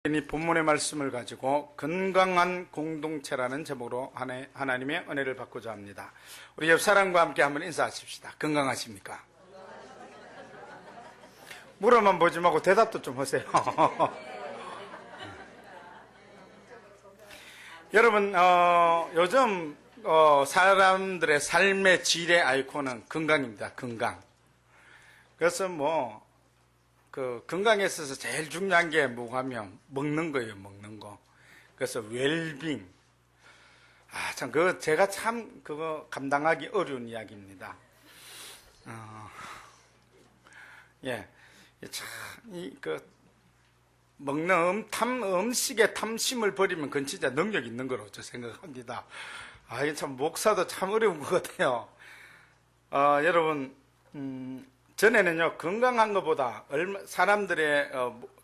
이 본문의 말씀을 가지고 건강한 공동체라는 제목으로 하나님의 은혜를 받고자 합니다. 우리 옆 사람과 함께 한번 인사하십시다. 건강하십니까? 물어만 보지 말고 대답도 좀 하세요. 여러분, 요즘 사람들의 삶의 질의 아이콘은 건강입니다. 건강. 그래서 건강에 있어서 제일 중요한 게 뭐냐면 먹는 거예요. 먹는 거. 그래서 웰빙. 참 제가 참 그거 감당하기 어려운 이야기입니다. 먹는 음식에 탐심을 버리면 그건 진짜 능력 있는 거라고 저 생각합니다. 이게 참 목사도 참 어려운 것 같아요. 여러분, 전에는요, 건강한 것보다 사람들의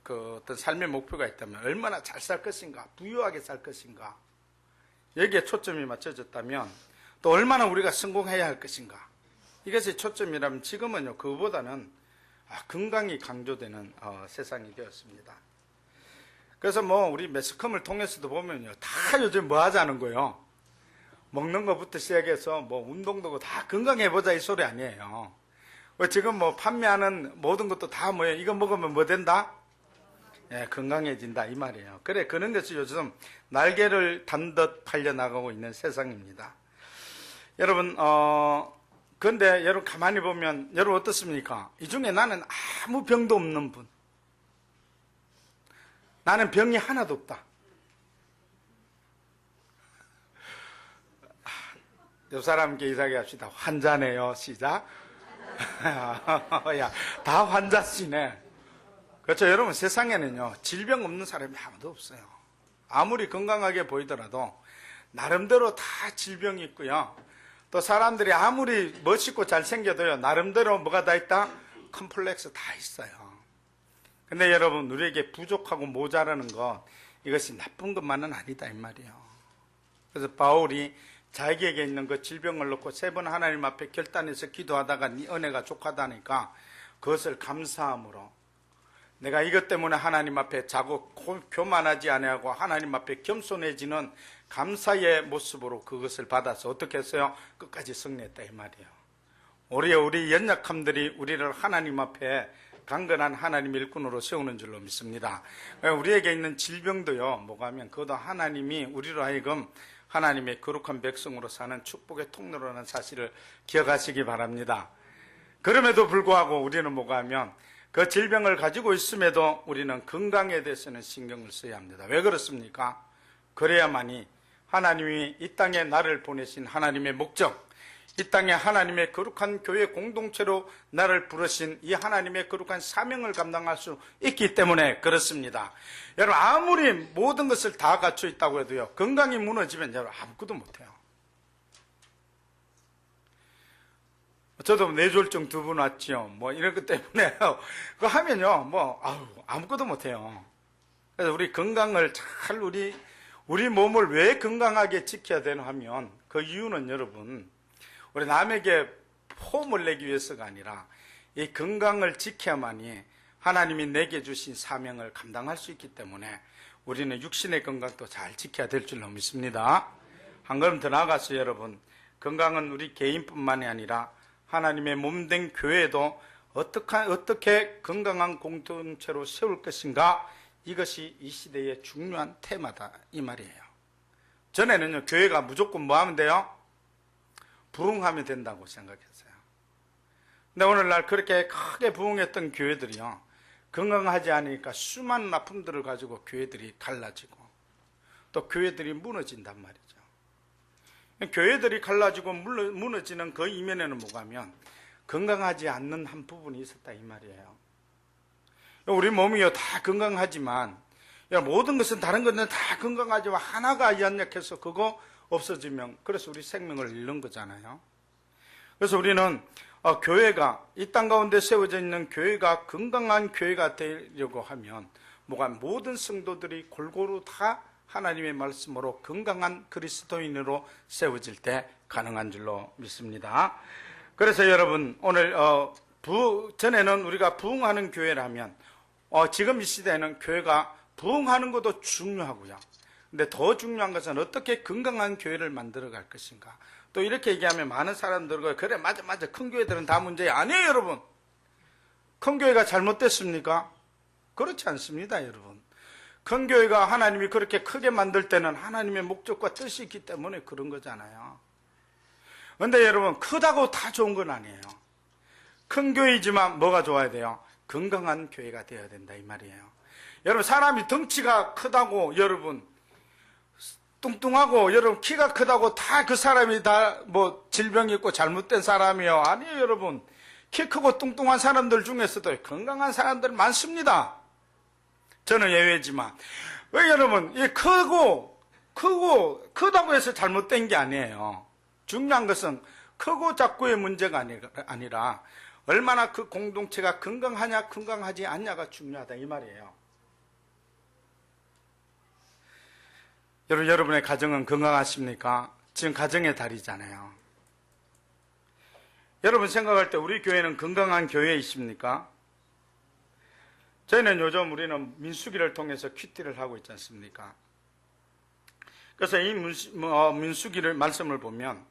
어떤 삶의 목표가 있다면 얼마나 잘 살 것인가, 부유하게 살 것인가, 여기에 초점이 맞춰졌다면 또 얼마나 우리가 성공해야 할 것인가, 이것이 초점이라면 지금은요, 그거보다는 건강이 강조되는 세상이 되었습니다. 그래서 우리 매스컴을 통해서도 보면요, 다 요즘 뭐 하자는 거예요. 먹는 것부터 시작해서 운동도 다 건강해보자 이 소리 아니에요. 지금 판매하는 모든 것도 다 뭐예요? 이거 먹으면 뭐 된다? 건강해진다 이 말이에요. 그래, 그런 것이 요즘 날개를 단 듯 팔려나가고 있는 세상입니다. 여러분, 그런데 여러분 가만히 보면 여러분 어떻습니까? 이 중에 나는 아무 병도 없는 분, 나는 병이 하나도 없다. 옆 사람께 이야기 합시다. 환자네요. 시작. 야, 다 환자시네. 그렇죠. 여러분, 세상에는요, 질병 없는 사람이 아무도 없어요. 아무리 건강하게 보이더라도 나름대로 다 질병이 있고요. 또 사람들이 아무리 멋있고 잘생겨도요, 나름대로 뭐가 다 있다? 컴플렉스 다 있어요. 근데 여러분, 우리에게 부족하고 모자라는 것, 이것이 나쁜 것만은 아니다 이 말이에요. 그래서 바울이 자기에게 있는 그 질병을 놓고 3번 하나님 앞에 결단해서 기도하다가 네 은혜가 족하다니까 그것을 감사함으로, 내가 이것 때문에 하나님 앞에 자고 교만하지 아니하고 하나님 앞에 겸손해지는 감사의 모습으로 그것을 받아서 어떻게 했어요? 끝까지 승리했다 이 말이에요. 우리 연약함들이 우리를 하나님 앞에 강건한 하나님의 일꾼으로 세우는 줄로 믿습니다. 우리에게 있는 질병도요, 뭐가 하면 그것도 하나님이 우리로 하여금 하나님의 거룩한 백성으로 사는 축복의 통로라는 사실을 기억하시기 바랍니다. 그럼에도 불구하고 우리는 뭐가 하면 그 질병을 가지고 있음에도 우리는 건강에 대해서는 신경을 써야 합니다. 왜 그렇습니까? 그래야만이 하나님이 이 땅에 나를 보내신 하나님의 목적, 이 땅에 하나님의 거룩한 교회 공동체로 나를 부르신 이 하나님의 거룩한 사명을 감당할 수 있기 때문에 그렇습니다. 여러분, 아무리 모든 것을 다 갖춰 있다고 해도요, 건강이 무너지면 여러분 아무것도 못해요. 저도 뇌졸중 2번 왔지요. 이런 것 때문에 그거 하면요, 아무것도 못해요. 그래서 우리 건강을 잘 우리 몸을 왜 건강하게 지켜야 되나 하면 그 이유는 여러분, 우리 남에게 폼을 내기 위해서가 아니라 이 건강을 지켜야만이 하나님이 내게 주신 사명을 감당할 수 있기 때문에 우리는 육신의 건강도 잘 지켜야 될 줄로 믿습니다. 한 걸음 더 나아가서 여러분, 건강은 우리 개인뿐만이 아니라 하나님의 몸된 교회도 어떻게 건강한 공동체로 세울 것인가, 이것이 이 시대의 중요한 테마다 이 말이에요. 전에는요, 교회가 무조건 뭐 하면 돼요? 부흥하면 된다고 생각했어요. 근데 오늘날 그렇게 크게 부흥했던 교회들이요, 건강하지 않으니까 수많은 아픔들을 가지고 교회들이 갈라지고 또 교회들이 무너진단 말이죠. 교회들이 갈라지고 무너지는 그 이면에는 뭐가 하면 건강하지 않는 한 부분이 있었다 이 말이에요. 우리 몸이요, 다 건강하지만 모든 것은, 다른 것은 다 건강하지만 하나가 연약해서 그거 없어지면, 그래서 우리 생명을 잃는 거잖아요. 그래서 우리는 교회가, 이 땅 가운데 세워져 있는 교회가 건강한 교회가 되려고 하면 모든 성도들이 골고루 다 하나님의 말씀으로 건강한 그리스도인으로 세워질 때 가능한 줄로 믿습니다. 그래서 여러분, 오늘 전에는 우리가 부흥하는 교회라면 지금 이 시대에는 교회가 부흥하는 것도 중요하고요. 근데 더 중요한 것은 어떻게 건강한 교회를 만들어 갈 것인가. 또 이렇게 얘기하면 많은 사람들과 그래 맞아 큰 교회들은 다 문제야. 아니에요 여러분. 큰 교회가 잘못됐습니까? 그렇지 않습니다 여러분. 큰 교회가 하나님이 그렇게 크게 만들 때는 하나님의 목적과 뜻이 있기 때문에 그런 거잖아요. 그런데 여러분 크다고 다 좋은 건 아니에요. 큰 교회이지만 뭐가 좋아야 돼요? 건강한 교회가 되어야 된다 이 말이에요. 여러분 사람이 덩치가 크다고 여러분 뚱뚱하고 여러분 키가 크다고 다 그 사람이 다 뭐 질병이 있고 잘못된 사람이요? 아니에요 여러분. 키 크고 뚱뚱한 사람들 중에서도 건강한 사람들 많습니다. 저는 예외지만. 왜 여러분 이 크다고 해서 잘못된 게 아니에요. 중요한 것은 크고 작고의 문제가 아니라 얼마나 그 공동체가 건강하냐 건강하지 않냐가 중요하다 이 말이에요. 여러분의 가정은 건강하십니까? 지금 가정의 달이잖아요. 여러분 생각할 때 우리 교회는 건강한 교회이십니까? 저희는 요즘 우리는 민수기를 통해서 큐티를 하고 있지 않습니까? 그래서 이 민수기를 말씀을 보면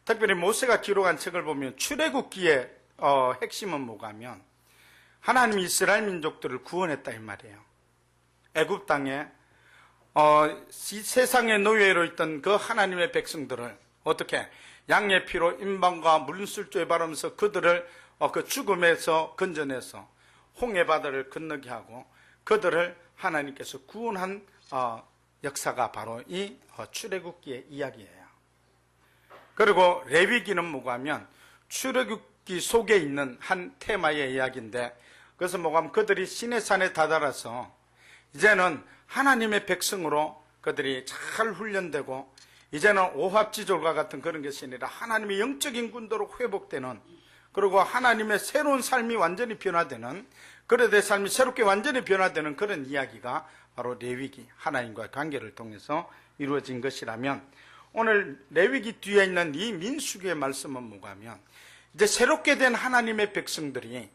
특별히 모세가 기록한 책을 보면 출애굽기의 핵심은 뭐가 하면 하나님이 이스라엘 민족들을 구원했다 이 말이에요. 애굽 땅에 세상의 노예로 있던 그 하나님의 백성들을 어떻게 양의 피로 임방과 물술조에 바르면서 그들을 그 죽음에서 건져내서 홍해바다를 건너게 하고 그들을 하나님께서 구원한 역사가 바로 이 출애굽기의 이야기예요. 그리고 레위기는 뭐가 하면 출애굽기 속에 있는 한 테마의 이야기인데 그것은 뭐가 하면 그들이 시내산에 다다라서 이제는 하나님의 백성으로 그들이 잘 훈련되고 이제는 오합지졸과 같은 그런 것이 아니라 하나님의 영적인 군도로 회복되는 그리고 하나님의 새로운 삶이 완전히 변화되는 그들의 삶이 새롭게 완전히 변화되는 그런 이야기가 바로 레위기 하나님과의 관계를 통해서 이루어진 것이라면 오늘 레위기 뒤에 있는 이 민수기의 말씀은 뭐가 하면 이제 새롭게 된 하나님의 백성들이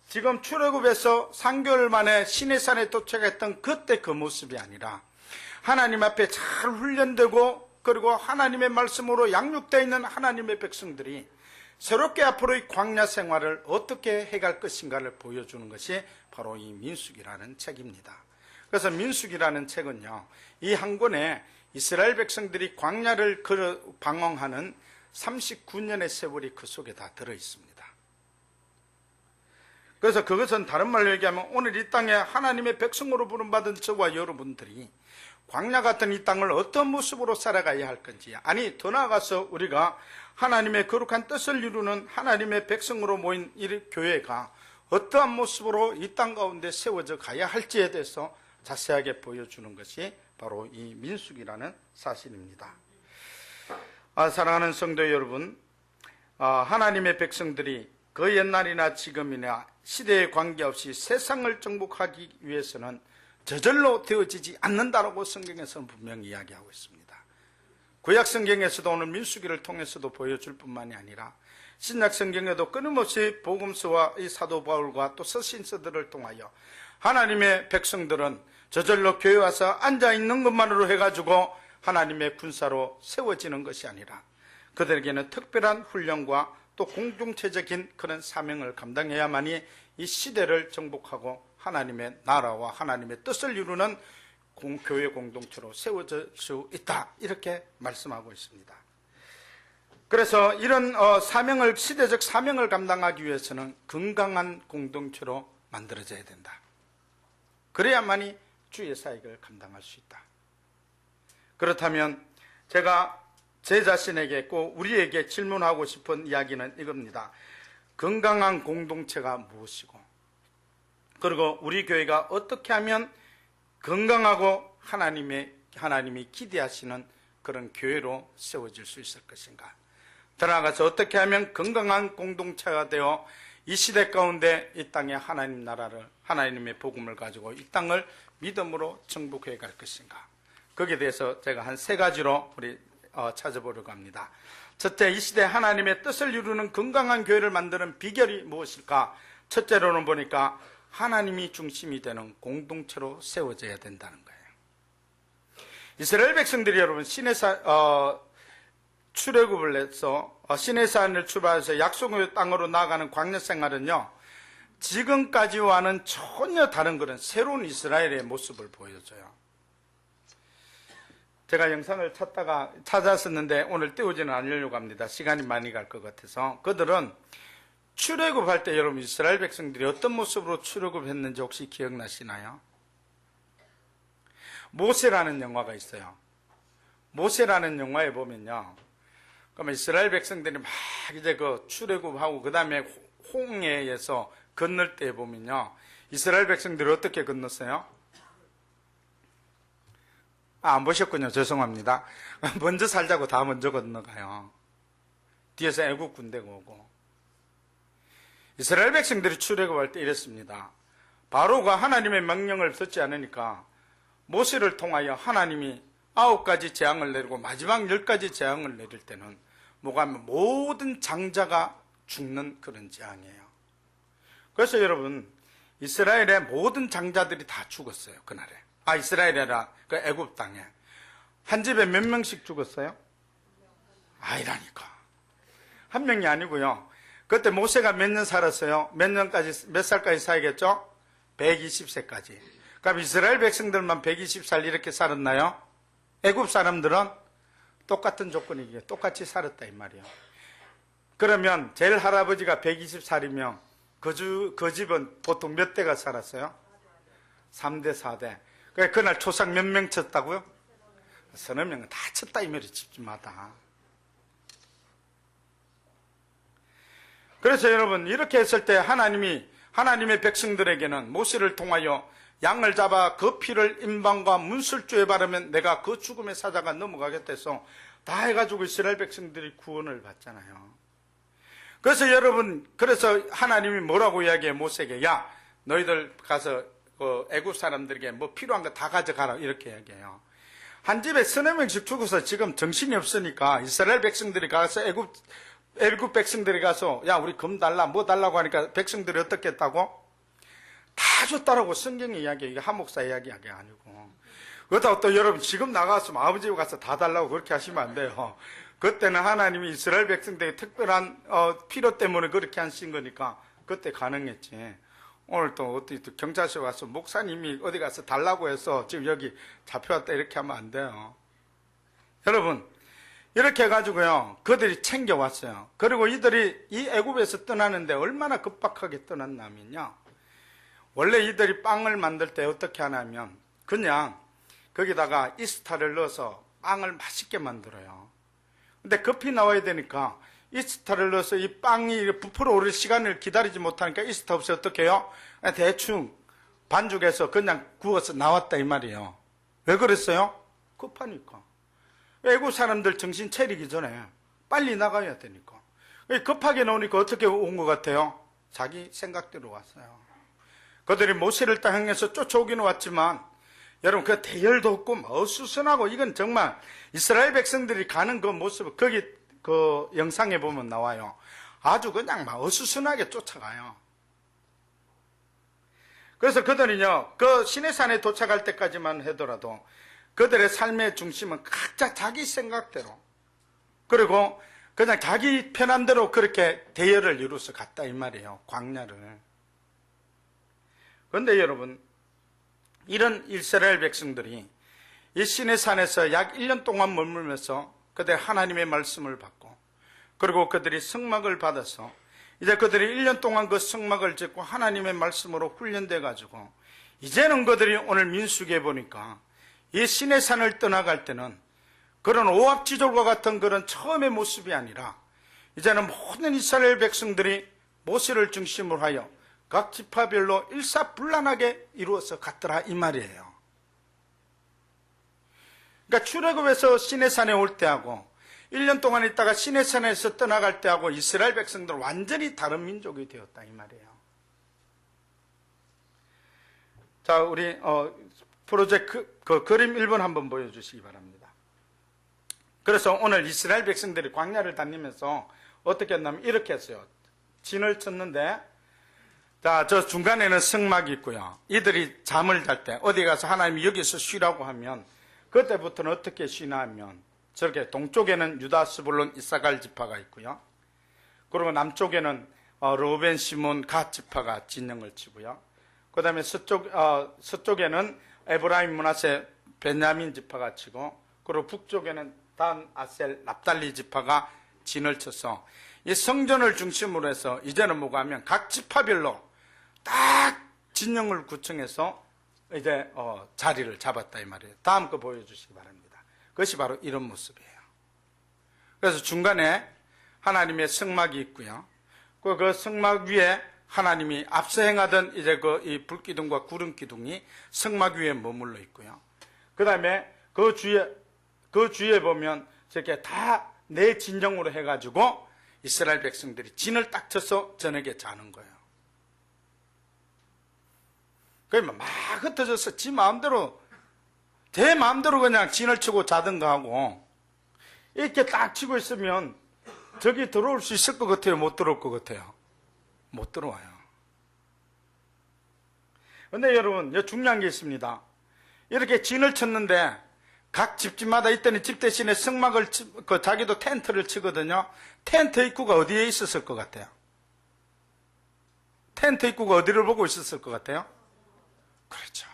지금 출애굽에서 3개월 만에 시내산에 도착했던 그때 그 모습이 아니라 하나님 앞에 잘 훈련되고 그리고 하나님의 말씀으로 양육되어 있는 하나님의 백성들이 새롭게 앞으로의 광야 생활을 어떻게 해갈 것인가를 보여주는 것이 바로 이 민수기라는 책입니다. 그래서 민수기라는 책은요, 이 한 권에 이스라엘 백성들이 광야를 방황하는 39년의 세월이 그 속에 다 들어있습니다. 그래서 그것은 다른 말로 얘기하면 오늘 이 땅에 하나님의 백성으로 부름받은 저와 여러분들이 광야 같은 이 땅을 어떤 모습으로 살아가야 할 건지, 아니 더 나아가서 우리가 하나님의 거룩한 뜻을 이루는 하나님의 백성으로 모인 이 교회가 어떠한 모습으로 이 땅 가운데 세워져 가야 할지에 대해서 자세하게 보여주는 것이 바로 이 민수기라는 사실입니다. 사랑하는 성도 여러분, 하나님의 백성들이 그 옛날이나 지금이나 시대에 관계없이 세상을 정복하기 위해서는 저절로 되어지지 않는다라고 성경에서는 분명히 이야기하고 있습니다. 구약 성경에서도 오늘 민수기를 통해서도 보여줄 뿐만이 아니라 신약 성경에도 끊임없이 복음서와 이 사도 바울과 또 서신서들을 통하여 하나님의 백성들은 저절로 교회 와서 앉아있는 것만으로 해가지고 하나님의 군사로 세워지는 것이 아니라 그들에게는 특별한 훈련과 또 공동체적인 그런 사명을 감당해야만이 이 시대를 정복하고 하나님의 나라와 하나님의 뜻을 이루는 교회 공동체로 세워질 수 있다, 이렇게 말씀하고 있습니다. 그래서 이런 시대적 사명을 감당하기 위해서는 건강한 공동체로 만들어져야 된다. 그래야만이 주의 사역을 감당할 수 있다. 그렇다면 제가 제 자신에게 꼭 우리에게 질문하고 싶은 이야기는 이겁니다. 건강한 공동체가 무엇이고, 그리고 우리 교회가 어떻게 하면 건강하고 하나님이 기대하시는 그런 교회로 세워질 수 있을 것인가? 더 나아가서 어떻게 하면 건강한 공동체가 되어 이 시대 가운데 이 땅에 하나님 나라를, 하나님의 복음을 가지고 이 땅을 믿음으로 정복해 갈 것인가? 거기에 대해서 제가 한 3가지로 우리 찾아보려고 합니다. 첫째, 이 시대 하나님의 뜻을 이루는 건강한 교회를 만드는 비결이 무엇일까? 첫째로는 보니까 하나님이 중심이 되는 공동체로 세워져야 된다는 거예요. 이스라엘 백성들이 여러분 출애굽을 해서 시내산을 출발해서 약속의 땅으로 나아가는 광야 생활은요, 지금까지와는 전혀 다른 그런 새로운 이스라엘의 모습을 보여줘요. 제가 영상을 찾았었는데 오늘 띄우지는 않으려고 합니다. 시간이 많이 갈 것 같아서. 그들은 출애굽할 때 여러분 이스라엘 백성들이 어떤 모습으로 출애굽했는지 혹시 기억나시나요? 모세라는 영화가 있어요. 모세라는 영화에 보면요, 그러면 이스라엘 백성들이 막 이제 그 출애굽하고 그 다음에 홍해에서 건널 때 보면요, 이스라엘 백성들이 어떻게 건넜어요? 안 보셨군요. 죄송합니다. 먼저 살자고 다 먼저 건너가요. 뒤에서 애국 군대가 오고. 이스라엘 백성들이 출애굽할 때 이랬습니다. 바로가 하나님의 명령을 듣지 않으니까 모세를 통하여 하나님이 9가지 재앙을 내리고 마지막 10가지 재앙을 내릴 때는 뭐가 하면 모든 장자가 죽는 그런 재앙이에요. 그래서 여러분 이스라엘의 모든 장자들이 다 죽었어요. 그날에. 이스라엘이라 그 애굽 땅에. 한 집에 몇 명씩 죽었어요? 아니라니까. 한 명이 아니고요. 그때 모세가 몇 년 살았어요? 몇 살까지 살겠죠? 120세까지. 그럼 이스라엘 백성들만 120살 이렇게 살았나요? 애굽 사람들은 똑같은 조건이기에 똑같이 살았다 이 말이에요. 그러면 제일 할아버지가 120살이면 그 집은 보통 몇 대가 살았어요? 3대, 4대. 그날 초상 몇 명 쳤다고요? 서너 명은 다 쳤다 이 말이에요. 집집마다. 그래서 여러분 이렇게 했을 때 하나님의 백성들에게는 모세를 통하여 양을 잡아 그 피를 임방과 문술주에 바르면 내가 그 죽음의 사자가 넘어가겠다 해서 다 해가지고 이스라엘 백성들이 구원을 받잖아요. 그래서 여러분, 그래서 하나님이 뭐라고 이야기해 모세에게, 야 너희들 가서 그 애굽 사람들에게 뭐 필요한 거 다 가져가라 이렇게 이야기해요. 한 집에 서너 명씩 죽어서 지금 정신이 없으니까 이스라엘 백성들이 가서 애굽 백성들이 가서 야 우리 금 달라 뭐 달라고 하니까 백성들이 어떻게 했다고? 다 줬다라고 성경의 이야기예요. 이게 한목사 이야기가 아니고. 그렇다고 또 여러분 지금 나가서 아버지 집에 가서 다 달라고 그렇게 하시면 안 돼요. 그때는 하나님이 이스라엘 백성들에게 특별한 필요 때문에 그렇게 하신 거니까 그때 가능했지. 오늘 또 어디 경찰서에 와서 목사님이 어디 가서 달라고 해서 지금 여기 잡혀왔다 이렇게 하면 안 돼요. 여러분 이렇게 해가지고요 그들이 챙겨왔어요. 그리고 이들이 이 애굽에서 떠나는데 얼마나 급박하게 떠났냐면요, 원래 이들이 빵을 만들 때 어떻게 하냐면 그냥 거기다가 이스타를 넣어서 빵을 맛있게 만들어요. 근데 급히 나와야 되니까 이스타를 넣어서 이 빵이 부풀어 오를 시간을 기다리지 못하니까 이스타 없이 어떻게 해요? 대충 반죽해서 그냥 구워서 나왔다 이 말이에요. 왜 그랬어요? 급하니까. 애국 사람들 정신 차리기 전에 빨리 나가야 되니까. 급하게 나오니까 어떻게 온 것 같아요? 자기 생각대로 왔어요. 그들이 모세를 향해서 쫓아오기는 왔지만 여러분 그 대열도 없고 어수선하고, 이건 정말 이스라엘 백성들이 가는 그 모습 거기 그 영상에 보면 나와요. 아주 그냥 막 어수선하게 쫓아가요. 그래서 그들은요 그 시내산에 도착할 때까지만 하더라도 그들의 삶의 중심은 각자 자기 생각대로, 그리고 그냥 자기 편한 대로 그렇게 대열을 이루어서 갔다 이 말이에요. 광야를. 그런데 여러분 이런 이스라엘 백성들이 이 시내산에서 약 1년 동안 머물면서 그들 하나님의 말씀을 받고, 그리고 그들이 성막을 받아서 이제 그들이 1년 동안 그 성막을 짓고 하나님의 말씀으로 훈련돼 가지고 이제는 그들이 오늘 민수기에 보니까 이 시내산을 떠나갈 때는 그런 오합지졸과 같은 그런 처음의 모습이 아니라 이제는 모든 이스라엘 백성들이 모세를 중심으로 하여 각 지파별로 일사불란하게 이루어서 갔더라 이 말이에요. 그러니까 출애굽에서 시내산에 올 때하고 1년 동안 있다가 시내산에서 떠나갈 때하고 이스라엘 백성들은 완전히 다른 민족이 되었다 이 말이에요. 자, 우리 프로젝트 그 그림 1번 한번 보여주시기 바랍니다. 그래서 오늘 이스라엘 백성들이 광야를 다니면서 어떻게 했냐면 이렇게 했어요. 진을 쳤는데 자, 저 중간에는 성막이 있고요. 이들이 잠을 잘 때 어디 가서 하나님이 여기서 쉬라고 하면 그때부터는 어떻게 쉬나 하면 저렇게 동쪽에는 유다, 스불론, 이사갈 지파가 있고요. 그리고 남쪽에는 르우벤, 시몬, 갓 지파가 진영을 치고요. 그 다음에 서쪽에는 에브라임, 므낫세, 베냐민 지파가 치고, 그리고 북쪽에는 단, 아셀, 납달리 지파가 진을 쳐서 이 성전을 중심으로 해서 이제는 뭐가 하면 각 지파별로 딱 진영을 구청해서 이제 자리를 잡았다 이 말이에요. 다음 거 보여주시기 바랍니다. 그것이 바로 이런 모습이에요. 그래서 중간에 하나님의 성막이 있고요. 그 성막 위에 하나님이 앞서 행하던 이제 이 불기둥과 구름 기둥이 성막 위에 머물러 있고요. 그 다음에 그 주위에 보면 저렇게 다 내 진영으로 해가지고 이스라엘 백성들이 진을 딱 쳐서 저녁에 자는 거예요. 그러면 막 흩어져서 제 마음대로 그냥 진을 치고 자든가 하고, 이렇게 딱 치고 있으면 저기 들어올 수 있을 것 같아요? 못 들어올 것 같아요? 못 들어와요. 근데 여러분, 여기 중요한 게 있습니다. 이렇게 진을 쳤는데 각 집집마다 있더니 집 대신에 성막을 자기도 텐트를 치거든요. 텐트 입구가 어디에 있었을 것 같아요? 텐트 입구가 어디를 보고 있었을 것 같아요? 그렇죠.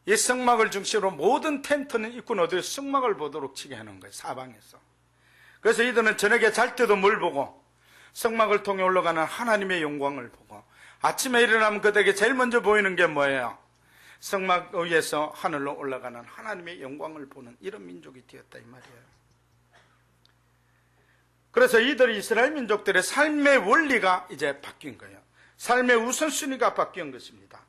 이 성막을 중심으로 모든 텐트는 입구는 어디에 성막을 보도록 치게 해놓은 거예요. 사방에서. 그래서 이들은 저녁에 잘 때도 뭘 보고 성막을 통해 올라가는 하나님의 영광을 보고, 아침에 일어나면 그들에게 제일 먼저 보이는 게 뭐예요? 성막 위에서 하늘로 올라가는 하나님의 영광을 보는 이런 민족이 되었다 이 말이에요. 그래서 이들이 이스라엘 민족들의 삶의 원리가 이제 바뀐 거예요. 삶의 우선순위가 바뀐 것입니다.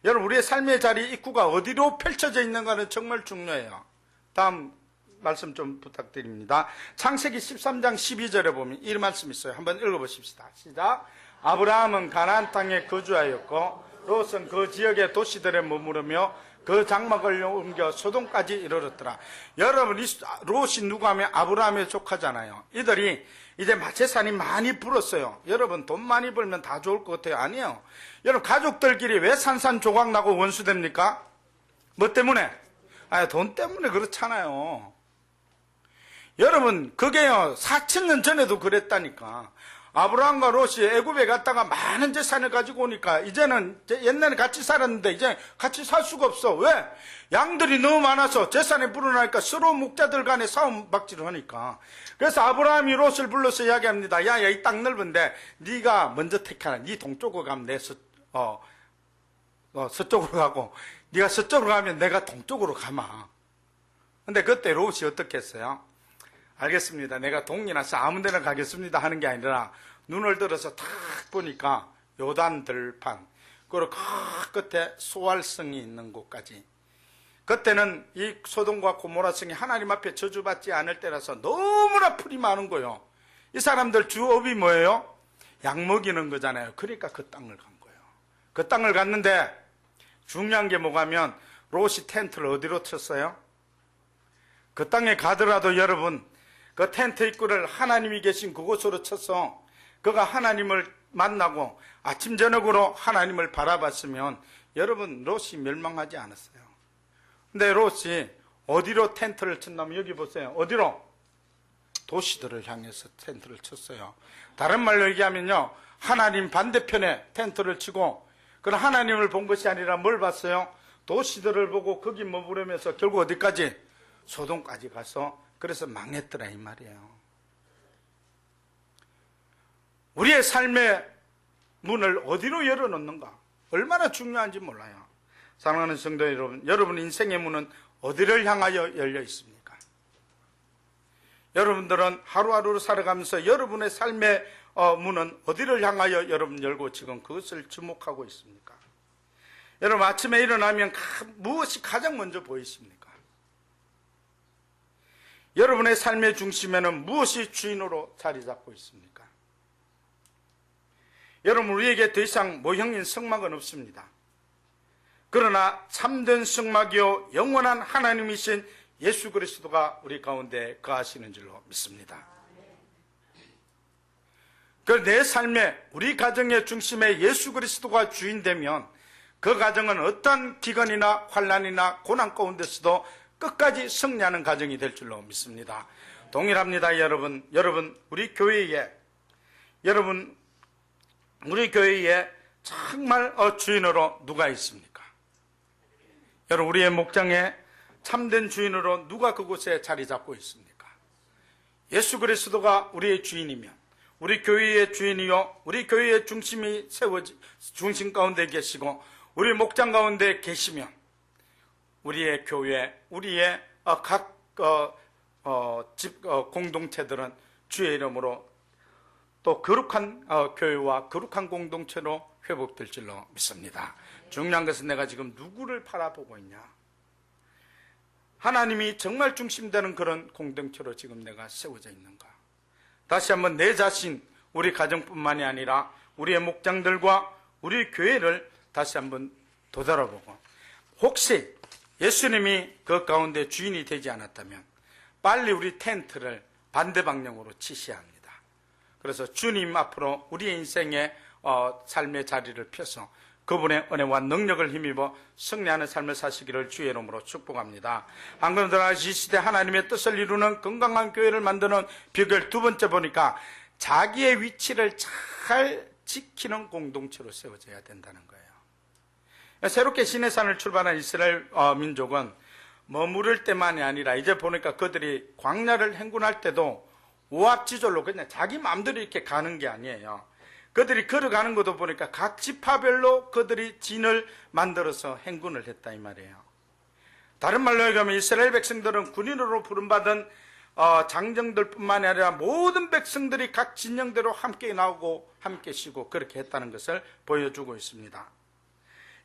여러분, 우리의 삶의 자리 입구가 어디로 펼쳐져 있는가는 정말 중요해요. 다음 말씀 좀 부탁드립니다. 창세기 13장 12절에 보면 이 말씀이 있어요. 한번 읽어보십시다. 시작. 아브라함은 가나안 땅에 거주하였고 롯은 그 지역의 도시들에 머무르며 그 장막을 옮겨 소돔까지 이르렀더라. 여러분, 이 롯이 누가 하면 아브라함의 조카잖아요. 이들이 이제 재산이 많이 불었어요. 여러분, 돈 많이 벌면 다 좋을 것 같아요? 아니에요. 여러분, 가족들끼리 왜 산산조각 나고 원수됩니까? 뭐 때문에? 돈 때문에 그렇잖아요. 여러분, 그게요 4,000년 전에도 그랬다니까. 아브라함과 롯이 애굽에 갔다가 많은 재산을 가지고 오니까 이제는 옛날에 같이 살았는데 이제 같이 살 수가 없어. 왜? 양들이 너무 많아서 재산이 불어나니까 서로 목자들 간에 싸움 박질을 하니까. 그래서 아브라함이 롯을 불러서 이야기합니다. 야, 이 땅 넓은데 네가 먼저 택하라. 네 동쪽으로 가면 내 서쪽으로 가고, 네가 서쪽으로 가면 내가 동쪽으로 가마. 근데 그때 롯이 어떻게 했어요? 알겠습니다. 내가 동이나서 아무 데나 가겠습니다 하는 게 아니라 눈을 들어서 탁 보니까 요단 들판, 그리고 그 끝에 소알성이 있는 곳까지. 그때는 이 소돔과 고모라성이 하나님 앞에 저주받지 않을 때라서 너무나 풀이 많은 거예요. 이 사람들 주업이 뭐예요? 양 먹이는 거잖아요. 그러니까 그 땅을 간 거예요. 그 땅을 갔는데 중요한 게 뭐가면 롯이 텐트를 어디로 쳤어요? 그 땅에 가더라도 여러분, 그 텐트 입구를 하나님이 계신 그곳으로 쳐서 그가 하나님을 만나고 아침 저녁으로 하나님을 바라봤으면 여러분, 롯이 멸망하지 않았어요. 근데 롯이 어디로 텐트를 쳤냐면 여기 보세요. 어디로? 도시들을 향해서 텐트를 쳤어요. 다른 말로 얘기하면요, 하나님 반대편에 텐트를 치고, 그런 하나님을 본 것이 아니라 뭘 봤어요? 도시들을 보고 거기 머무르면서 결국 어디까지? 소돔까지 가서 그래서 망했더라 이 말이에요. 우리의 삶의 문을 어디로 열어놓는가? 얼마나 중요한지 몰라요. 사랑하는 성도 여러분, 여러분 인생의 문은 어디를 향하여 열려 있습니까? 여러분들은 하루하루 살아가면서 여러분의 삶의 문은 어디를 향하여 여러분 열고 지금 그것을 주목하고 있습니까? 여러분, 아침에 일어나면 무엇이 가장 먼저 보이십니까? 여러분의 삶의 중심에는 무엇이 주인으로 자리 잡고 있습니까? 여러분, 우리에게 더 이상 모형인 성막은 없습니다. 그러나 참된 성막이요 영원한 하나님이신 예수 그리스도가 우리 가운데 거하시는 줄로 믿습니다. 그 내 삶에 우리 가정의 중심에 예수 그리스도가 주인되면 그 가정은 어떤 기근이나 환난이나 고난 가운데서도 끝까지 승리하는 가정이 될 줄로 믿습니다. 동일합니다. 여러분 우리 교회에 정말 주인으로 누가 있습니까? 여러분 우리의 목장에 참된 주인으로 누가 그곳에 자리 잡고 있습니까? 예수 그리스도가 우리의 주인이면 우리 교회의 주인이요 우리 교회의 중심이 중심 가운데 계시고 우리 목장 가운데 계시면 우리의 교회, 우리의 각 공동체들은 주의 이름으로 또 거룩한 교회와 거룩한 공동체로 회복될 줄로 믿습니다. 중요한 것은 내가 지금 누구를 바라보고 있냐? 하나님이 정말 중심되는 그런 공동체로 지금 내가 세워져 있는가? 다시 한번 내 자신, 우리 가정뿐만이 아니라 우리의 목장들과 우리 교회를 다시 한번 되돌아보고, 혹시 예수님이 그 가운데 주인이 되지 않았다면 빨리 우리 텐트를 반대 방향으로 치셔야 합니다. 그래서 주님 앞으로 우리의 인생의 삶의 자리를 펴서 그분의 은혜와 능력을 힘입어 승리하는 삶을 사시기를 주의 이름으로 축복합니다. 한 걸음 더 이 시대 하나님의 뜻을 이루는 건강한 교회를 만드는 비결 두 번째 보니까 자기의 위치를 잘 지키는 공동체로 세워져야 된다는 거예요. 새롭게 시내산을 출발한 이스라엘 민족은 머무를 때만이 아니라 이제 보니까 그들이 광야를 행군할 때도 오합지졸로 그냥 자기 마음대로 이렇게 가는 게 아니에요. 그들이 걸어가는 것도 보니까 각 지파별로 그들이 진을 만들어서 행군을 했다 이 말이에요. 다른 말로 얘기하면 이스라엘 백성들은 군인으로 부름받은 장정들뿐만 아니라 모든 백성들이 각 진영대로 함께 나오고 함께 쉬고 그렇게 했다는 것을 보여주고 있습니다.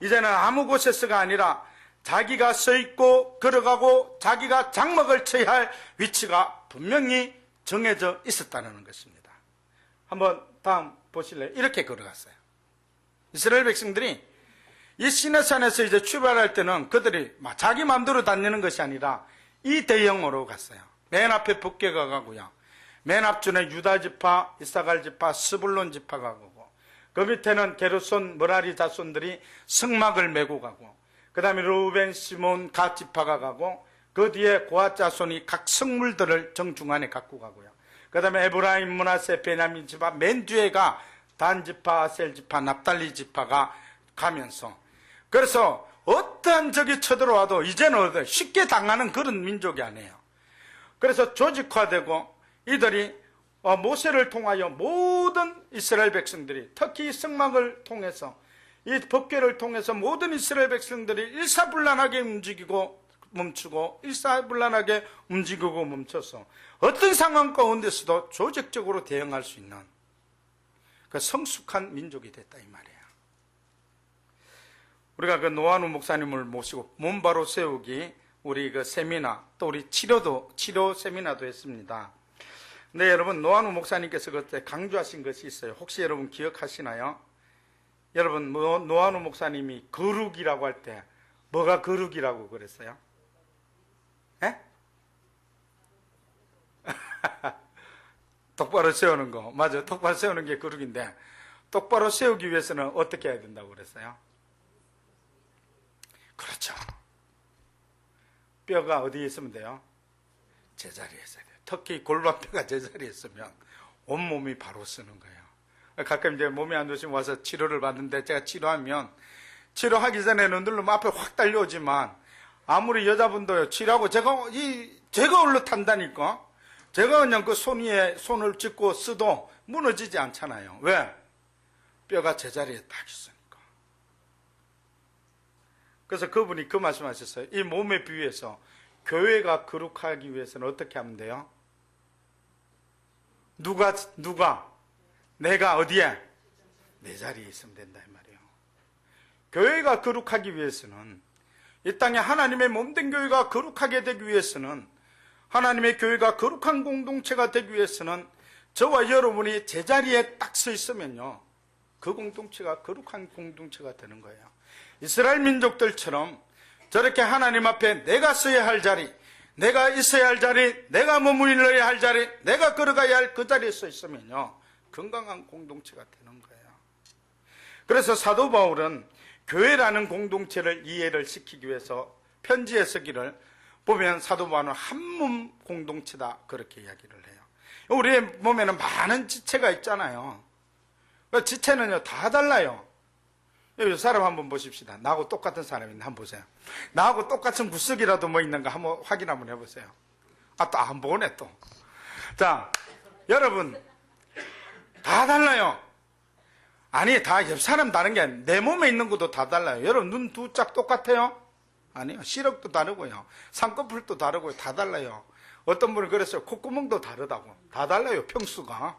이제는 아무 곳에서가 아니라 자기가 서 있고 걸어가고 자기가 장막을 쳐야 할 위치가 분명히 정해져 있었다는 것입니다. 한번 다음 보실래요? 이렇게 걸어갔어요. 이스라엘 백성들이 이 시내산에서 이제 출발할 때는 그들이 자기 마음대로 다니는 것이 아니라 이 대형으로 갔어요. 맨 앞에 북계가 가고요. 맨 앞줄에 유다 지파, 이사갈 지파, 스불론 지파가 가고, 그 밑에는 게르손, 머라리 자손들이 성막을 메고 가고, 그 다음에 루벤, 시몬, 갓 지파가 가고, 그 뒤에 고앗 자손이 각 성물들을 정중앙에 갖고 가고요. 그 다음에 에브라임, 므낫세, 베냐민 지파, 맨 뒤에가 단 지파, 아셀 지파, 납달리 지파가 가면서, 그래서 어떠한 적이 쳐들어와도 이제는 쉽게 당하는 그런 민족이 아니에요. 그래서 조직화되고 이들이 모세를 통하여 모든 이스라엘 백성들이, 특히 성막을 통해서, 이 법궤를 통해서 모든 이스라엘 백성들이 일사불란하게 움직이고 멈추고 일사불란하게 움직이고 멈춰서 어떤 상황 가운데서도 조직적으로 대응할 수 있는 그 성숙한 민족이 됐다 이 말이에요. 우리가 그 노한우 목사님을 모시고 몸바로 세우기, 우리 그 세미나, 또 우리 치료 세미나도 했습니다. 네, 여러분, 노한우 목사님께서 그때 강조하신 것이 있어요. 혹시 여러분 기억하시나요? 여러분, 노한우 목사님이 거룩이라고 할 때 뭐가 거룩이라고 그랬어요? 예? 똑바로 세우는 거. 맞아요. 똑바로 세우는 게 거룩인데, 똑바로 세우기 위해서는 어떻게 해야 된다고 그랬어요? 그렇죠. 뼈가 어디에 있으면 돼요? 제자리에 있어야 돼요. 특히 골반뼈가 제자리에 있으면 온몸이 바로 쓰는 거예요. 가끔 이제 몸이 안 좋으시면 와서 치료를 받는데, 제가 치료하면 치료하기 전에는 누르면 앞에 확 달려오지만 아무리 여자분도요, 치료하고 제가 올라탄다니까, 제가 그냥 그 손 위에 손을 짚고 쓰도 무너지지 않잖아요. 왜? 뼈가 제자리에 딱 있으니까. 그래서 그분이 그 말씀하셨어요. 이 몸에 비유해서 교회가 거룩하기 위해서는 어떻게 하면 돼요? 누가? 내가 어디에? 내 자리에 있으면 된다 이 말이에요. 교회가 거룩하기 위해서는, 이 땅에 하나님의 몸된 교회가 거룩하게 되기 위해서는, 하나님의 교회가 거룩한 공동체가 되기 위해서는 저와 여러분이 제자리에 딱 서 있으면요, 그 공동체가 거룩한 공동체가 되는 거예요. 이스라엘 민족들처럼 저렇게 하나님 앞에 내가 서야 할 자리, 내가 있어야 할 자리, 내가 머물러야 할 자리, 내가 걸어가야 할 그 자리에 서 있으면요, 건강한 공동체가 되는 거예요. 그래서 사도 바울은 교회라는 공동체를 이해를 시키기 위해서 편지에 쓰기를 보면 사도 바울은 한 몸 공동체다 그렇게 이야기를 해요. 우리의 몸에는 많은 지체가 있잖아요. 그 지체는요 다 달라요. 이 사람 한번 보십시다. 나하고 똑같은 사람이 있나 한번 보세요. 나하고 똑같은 구석이라도 뭐 있는가 한번 확인 한번 해보세요. 아, 또 안 보네 또. 자, 여러분 다 달라요. 아니, 다 옆 사람 다른 게 아니라 내 몸에 있는 것도 다 달라요. 여러분 눈 두 짝 똑같아요? 아니요. 시력도 다르고요. 쌍꺼풀도 다르고요. 다 달라요. 어떤 분은 그랬어요. 콧구멍도 다르다고. 다 달라요. 평수가.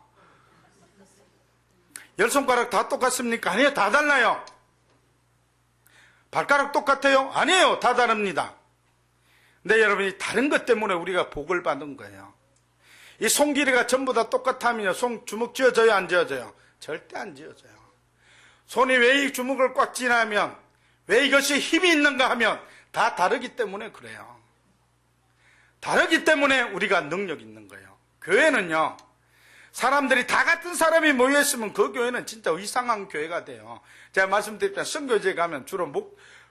열 손가락 다 똑같습니까? 아니요. 다 달라요. 발가락 똑같아요? 아니에요. 다 다릅니다. 근데 여러분이 다른 것 때문에 우리가 복을 받은 거예요. 이 손 길이가 전부 다 똑같다면요. 손 주먹 쥐어져요? 안 쥐어져요? 절대 안 쥐어져요. 손이 왜 이 주먹을 꽉 쥐냐면 왜 이것이 힘이 있는가 하면 다 다르기 때문에 그래요. 다르기 때문에 우리가 능력 있는 거예요. 교회는요. 사람들이 다 같은 사람이 모여있으면 그 교회는 진짜 이상한 교회가 돼요. 제가 말씀드렸잖아요. 선교제 가면 주로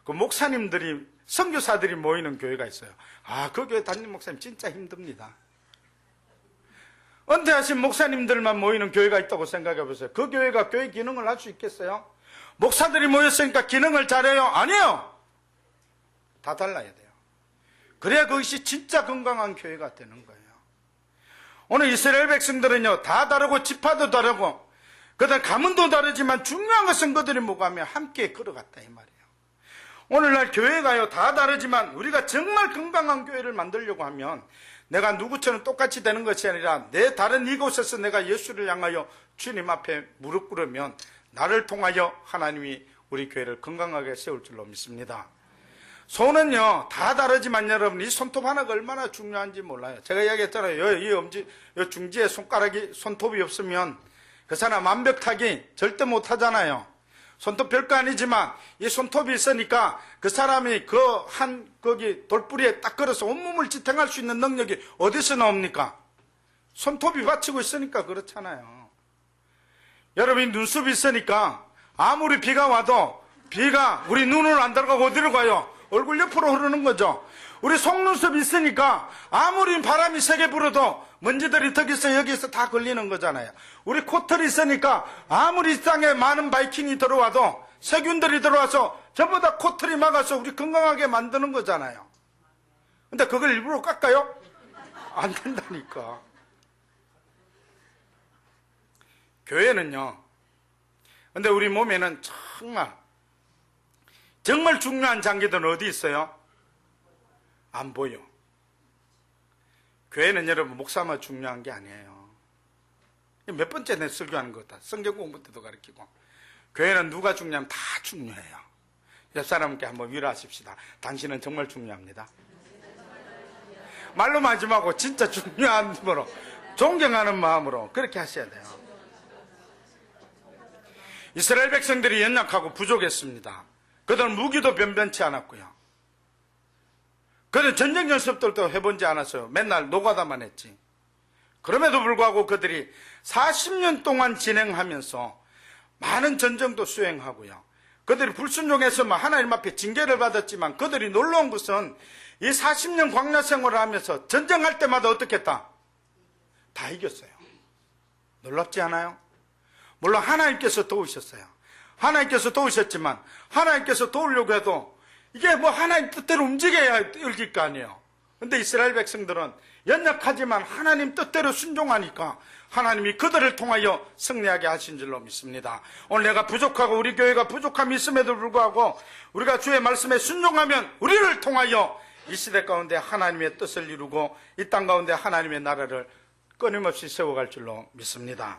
목사님들이 선교사들이 모이는 교회가 있어요. 아, 그 교회 담임 목사님 진짜 힘듭니다. 은퇴하신 목사님들만 모이는 교회가 있다고 생각해 보세요. 그 교회가 교회 기능을 할 수 있겠어요? 목사들이 모였으니까 기능을 잘해요? 아니에요. 다 달라야 돼요. 그래야 그것이 진짜 건강한 교회가 되는 거예요. 오늘 이스라엘 백성들은요 다 다르고 지파도 다르고 그다음 가문도 다르지만 중요한 것은 그들이 뭐가 하면 함께 걸어갔다 이 말이에요. 오늘날 교회가요 다 다르지만 우리가 정말 건강한 교회를 만들려고 하면 내가 누구처럼 똑같이 되는 것이 아니라 내 다른 이곳에서 내가 예수를 향하여 주님 앞에 무릎 꿇으면 나를 통하여 하나님이 우리 교회를 건강하게 세울 줄로 믿습니다. 손은요 다 다르지만 여러분 이 손톱 하나가 얼마나 중요한지 몰라요. 제가 이야기했잖아요. 이 중지에 손톱이 없으면 그 사람 완벽하게 절대 못하잖아요. 손톱 별거 아니지만 이 손톱이 있으니까 그 사람이 거기 돌뿌리에 딱 걸어서 온몸을 지탱할 수 있는 능력이 어디서 나옵니까? 손톱이 받치고 있으니까 그렇잖아요. 여러분이 눈썹이 있으니까 아무리 비가 와도 비가 우리 눈을 안 들어가고 어디로 가요? 얼굴 옆으로 흐르는 거죠. 우리 속눈썹이 있으니까 아무리 바람이 세게 불어도 먼지들이 저기서 여기서 다 걸리는 거잖아요. 우리 코털이 있으니까 아무리 땅에 많은 바이킹이 들어와도 세균들이 들어와서 전부 다 코털이 막아서 우리 건강하게 만드는 거잖아요. 근데 그걸 일부러 깎아요? 안 된다니까. 교회는요. 근데 우리 몸에는 정말 중요한 장기들은 어디 있어요? 안 보여. 교회는 여러분 목사만 중요한 게 아니에요. 몇 번째 내 설교하는 것 같다. 성경 공부 때도 가르치고. 교회는 누가 중요하면 다 중요해요. 옆 사람께 한번 위로하십시다. 당신은 정말 중요합니다. 말로만 하지 말고 진짜 중요한 마음으로, 존경하는 마음으로 그렇게 하셔야 돼요. 이스라엘 백성들이 연약하고 부족했습니다. 그들은 무기도 변변치 않았고요. 그들은 전쟁 연습들도 해본지 않았어요. 맨날 노가다만 했지. 그럼에도 불구하고 그들이 40년 동안 진행하면서 많은 전쟁도 수행하고요. 그들이 불순종해서 하나님 앞에 징계를 받았지만 그들이 놀라운 것은 이 40년 광야 생활을 하면서 전쟁할 때마다 어떻게 했다? 다 이겼어요. 놀랍지 않아요? 물론 하나님께서 도우셨어요. 하나님께서 도우셨지만 하나님께서 도우려고 해도 이게 하나님 뜻대로 움직여야 이길 거 아니에요. 근데 이스라엘 백성들은 연약하지만 하나님 뜻대로 순종하니까 하나님이 그들을 통하여 승리하게 하신 줄로 믿습니다. 오늘 내가 부족하고 우리 교회가 부족함이 있음에도 불구하고 우리가 주의 말씀에 순종하면 우리를 통하여 이 시대 가운데 하나님의 뜻을 이루고 이 땅 가운데 하나님의 나라를 끊임없이 세워갈 줄로 믿습니다.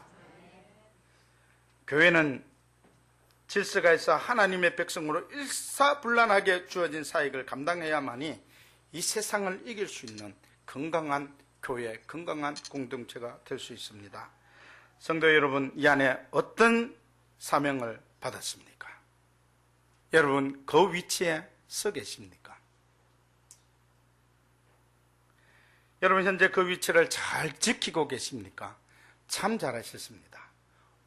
교회는 질서가 있어 하나님의 백성으로 일사불란하게 주어진 사역을 감당해야만이 이 세상을 이길 수 있는 건강한 교회, 건강한 공동체가 될 수 있습니다. 성도 여러분, 이 안에 어떤 사명을 받았습니까? 여러분, 그 위치에 서 계십니까? 여러분, 현재 그 위치를 잘 지키고 계십니까? 참 잘하셨습니다.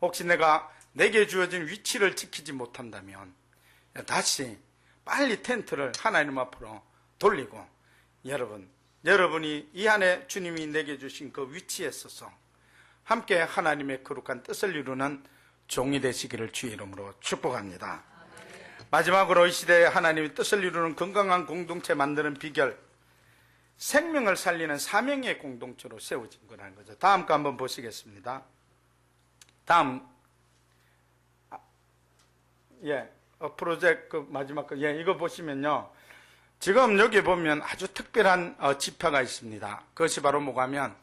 혹시 내게 주어진 위치를 지키지 못한다면 다시 빨리 텐트를 하나님 앞으로 돌리고 여러분이 이 안에 주님이 내게 주신 그 위치에 서서 함께 하나님의 거룩한 뜻을 이루는 종이 되시기를 주의 이름으로 축복합니다. 마지막으로 이 시대에 하나님의 뜻을 이루는 건강한 공동체 만드는 비결, 생명을 살리는 사명의 공동체로 세워진 거라는 거죠. 다음 거 한번 보시겠습니다. 다음 프로젝트 마지막 거 이거 보시면요, 지금 여기 보면 아주 특별한 지파가 있습니다. 그것이 바로 뭐냐면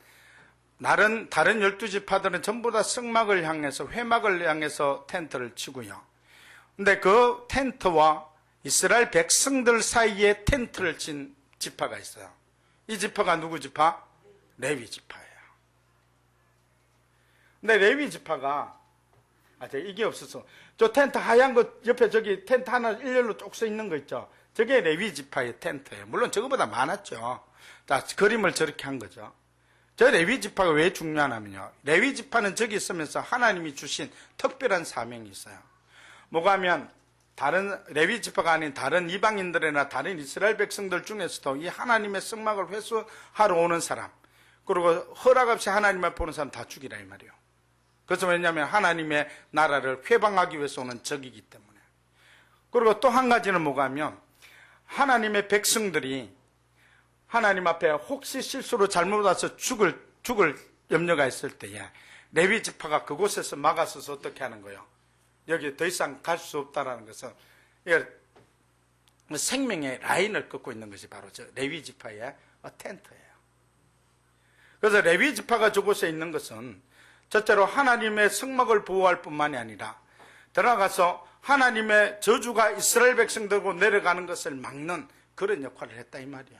다른 12지파들은 전부 다 성막을 향해서 회막을 향해서 텐트를 치고요. 근데 그 텐트와 이스라엘 백성들 사이에 텐트를 친 지파가 있어요. 이 지파가 누구 지파? 레위 지파예요. 근데 레위 지파가 이게 없어서 저 텐트 하얀 거 옆에 저기 텐트 하나 일렬로 쭉 서 있는 거 있죠. 저게 레위 지파의 텐트예요. 물론 저거보다 많았죠. 다 그림을 저렇게 한 거죠. 저 레위 지파가 왜 중요하냐면요, 레위 지파는 저기 있으면서 하나님이 주신 특별한 사명이 있어요. 뭐가 하면 다른 레위 지파가 아닌 다른 이방인들이나 다른 이스라엘 백성들 중에서도 이 하나님의 성막을 회수하러 오는 사람, 그리고 허락 없이 하나님 앞에 오는 사람 다 죽이라 이 말이에요. 그래서 왜냐하면 하나님의 나라를 회방하기 위해서 오는 적이기 때문에. 그리고 또 한 가지는 뭐가 하면 하나님의 백성들이 하나님 앞에 혹시 실수로 잘못 와서 죽을 염려가 있을 때에 레위 지파가 그곳에서 막아서서 어떻게 하는 거예요? 여기 더 이상 갈 수 없다라는 것은 생명의 라인을 긋고 있는 것이 바로 저 레위 지파의 텐트예요. 그래서 레위 지파가 저곳에 있는 것은 첫째로 하나님의 성막을 보호할 뿐만이 아니라 들어가서 하나님의 저주가 이스라엘 백성들고 내려가는 것을 막는 그런 역할을 했다 이 말이에요.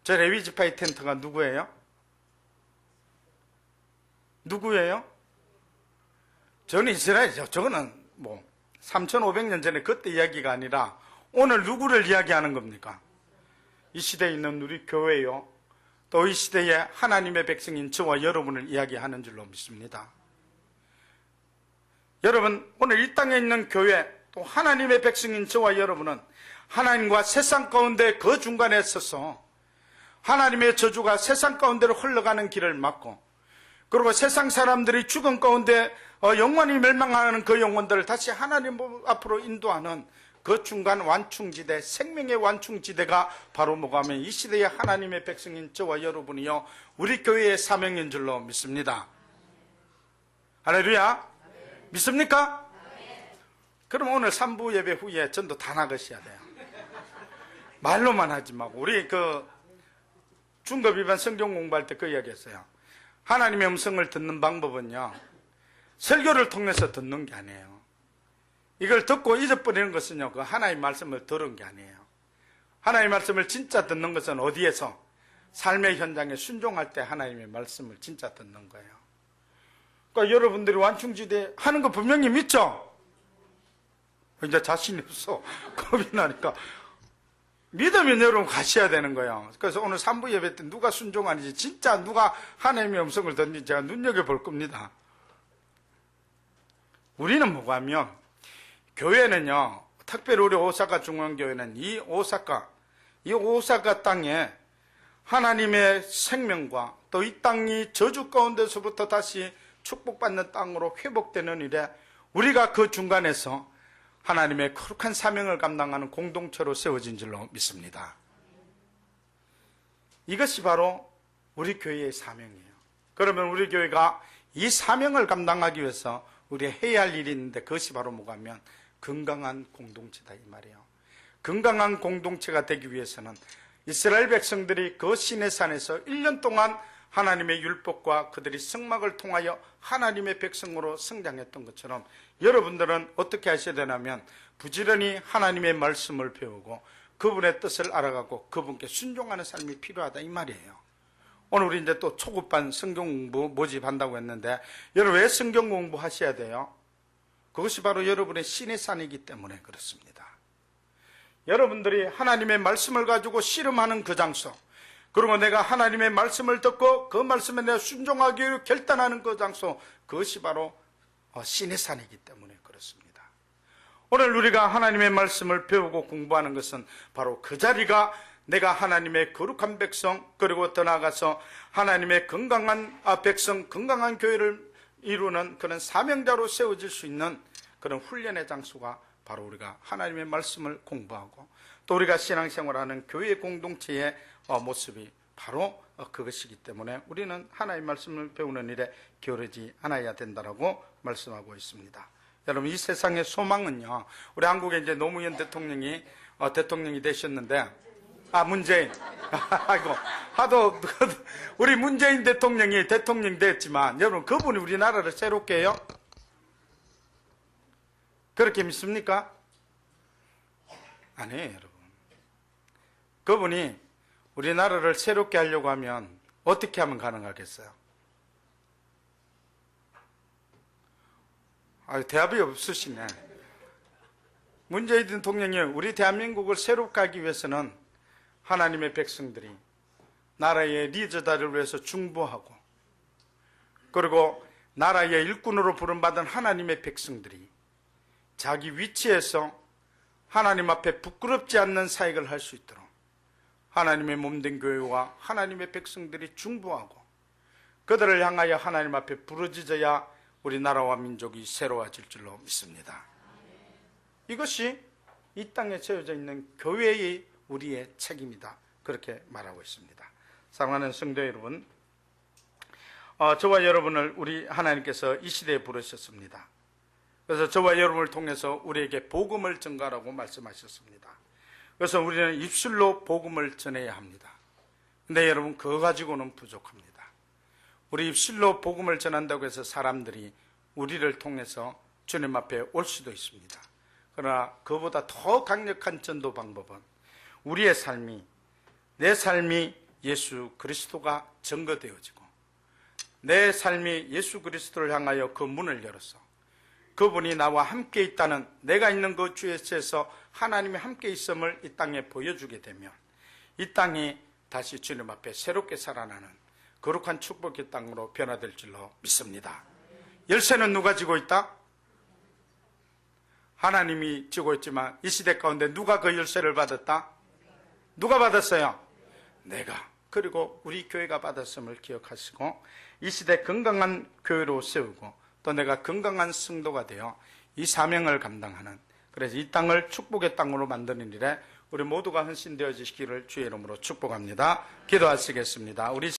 저 레위 지파의 텐트가 누구예요? 누구예요? 저는 이스라엘이죠. 저거는 3500년 전에 그때 이야기가 아니라 오늘 누구를 이야기하는 겁니까? 이 시대에 있는 우리 교회요, 또 이 시대에 하나님의 백성인 저와 여러분을 이야기하는 줄로 믿습니다. 여러분, 오늘 이 땅에 있는 교회, 또 하나님의 백성인 저와 여러분은 하나님과 세상 가운데 그 중간에 서서 하나님의 저주가 세상 가운데로 흘러가는 길을 막고, 그리고 세상 사람들이 죽음 가운데 영원히 멸망하는 그 영혼들을 다시 하나님 앞으로 인도하는 그 중간 완충지대, 생명의 완충지대가 바로 뭐가 하면 이 시대의 하나님의 백성인 저와 여러분이요, 우리 교회의 사명인 줄로 믿습니다. 할렐루야. 믿습니까? 그럼 오늘 3부 예배 후에 전도 다 나가셔야 돼요. 말로만 하지 말고. 우리 중급 2반 성경 공부할 때 그 이야기 했어요. 하나님의 음성을 듣는 방법은요, 설교를 통해서 듣는 게 아니에요. 이걸 듣고 잊어버리는 것은요, 그 하나님의 말씀을 들은 게 아니에요. 하나님의 말씀을 진짜 듣는 것은 어디에서? 삶의 현장에 순종할 때 하나님의 말씀을 진짜 듣는 거예요. 그러니까 여러분들이 완충지대 하는 거 분명히 믿죠? 이제 자신이 없어. 겁이 나니까. 믿으면 여러분 가셔야 되는 거예요. 그래서 오늘 3부 예배 때 누가 순종하는지, 진짜 누가 하나님의 음성을 듣는지 제가 눈여겨볼 겁니다. 우리는 뭐가 하면, 교회는요, 특별히 우리 오사카 중앙교회는 이 오사카 땅에 하나님의 생명과 또 이 땅이 저주 가운데서부터 다시 축복받는 땅으로 회복되는 일에 우리가 그 중간에서 하나님의 거룩한 사명을 감당하는 공동체로 세워진 줄로 믿습니다. 이것이 바로 우리 교회의 사명이에요. 그러면 우리 교회가 이 사명을 감당하기 위해서 우리가 해야 할 일이 있는데, 그것이 바로 뭐가 하면 건강한 공동체다 이 말이에요. 건강한 공동체가 되기 위해서는 이스라엘 백성들이 그 시내산에서 1년 동안 하나님의 율법과 그들이 성막을 통하여 하나님의 백성으로 성장했던 것처럼 여러분들은 어떻게 하셔야 되냐면 부지런히 하나님의 말씀을 배우고 그분의 뜻을 알아가고 그분께 순종하는 삶이 필요하다 이 말이에요. 오늘 우리 이제 또 초급반 성경 공부 모집한다고 했는데, 여러분 왜 성경 공부 하셔야 돼요? 그것이 바로 여러분의 신의 산이기 때문에 그렇습니다. 여러분들이 하나님의 말씀을 가지고 씨름하는 그 장소, 그리고 내가 하나님의 말씀을 듣고 그 말씀에 내가 순종하기로 결단하는 그 장소, 그것이 바로 시내산이기 때문에 그렇습니다. 오늘 우리가 하나님의 말씀을 배우고 공부하는 것은 바로 그 자리가 내가 하나님의 거룩한 백성, 그리고 더 나아가서 하나님의 건강한 백성, 건강한 교회를 이루는 그런 사명자로 세워질 수 있는 그런 훈련의 장소가 바로 우리가 하나님의 말씀을 공부하고 또 우리가 신앙생활하는 교회 공동체의 모습이 바로 그것이기 때문에 우리는 하나님의 말씀을 배우는 일에 게으르지 않아야 된다라고 말씀하고 있습니다. 여러분, 이 세상의 소망은요, 우리 한국에 이제 노무현 대통령이 되셨는데, 문재인. 아이고, 하도, 우리 문재인 대통령이 대통령 됐지만, 여러분, 그분이 우리나라를 새롭게 해요? 그렇게 믿습니까? 아니에요, 여러분. 그분이 우리나라를 새롭게 하려고 하면 어떻게 하면 가능하겠어요? 대답이 없으시네. 문재인 대통령이 우리 대한민국을 새롭게 하기 위해서는 하나님의 백성들이 나라의 리더자를 위해서 중보하고, 그리고 나라의 일꾼으로 부름받은 하나님의 백성들이 자기 위치에서 하나님 앞에 부끄럽지 않는 사역을 할 수 있도록 하나님의 몸된 교회와 하나님의 백성들이 중보하고 그들을 향하여 하나님 앞에 부르짖어야 우리 나라와 민족이 새로워질 줄로 믿습니다. 이것이 이 땅에 세워져 있는 교회의 우리의 책임이다, 그렇게 말하고 있습니다. 사랑하는 성도 여러분, 저와 여러분을 우리 하나님께서 이 시대에 부르셨습니다. 그래서 저와 여러분을 통해서 우리에게 복음을 전가라고 말씀하셨습니다. 그래서 우리는 입술로 복음을 전해야 합니다. 근데 여러분, 그거 가지고는 부족합니다. 우리 입술로 복음을 전한다고 해서 사람들이 우리를 통해서 주님 앞에 올 수도 있습니다. 그러나 그보다 더 강력한 전도 방법은 우리의 삶이, 내 삶이 예수 그리스도가 증거되어지고 내 삶이 예수 그리스도를 향하여 그 문을 열어서 그분이 나와 함께 있다는, 내가 있는 그 주에서 하나님이 함께 있음을 이 땅에 보여주게 되면 이 땅이 다시 주님 앞에 새롭게 살아나는 거룩한 축복의 땅으로 변화될 줄로 믿습니다. 열쇠는 누가 쥐고 있다? 하나님이 쥐고 있지만 이 시대 가운데 누가 그 열쇠를 받았다? 누가 받았어요? 내가. 그리고 우리 교회가 받았음을 기억하시고 이 시대 건강한 교회로 세우고 또 내가 건강한 성도가 되어 이 사명을 감당하는, 그래서 이 땅을 축복의 땅으로 만드는 일에 우리 모두가 헌신되어지시기를 주의 이름으로 축복합니다. 기도하시겠습니다. 우리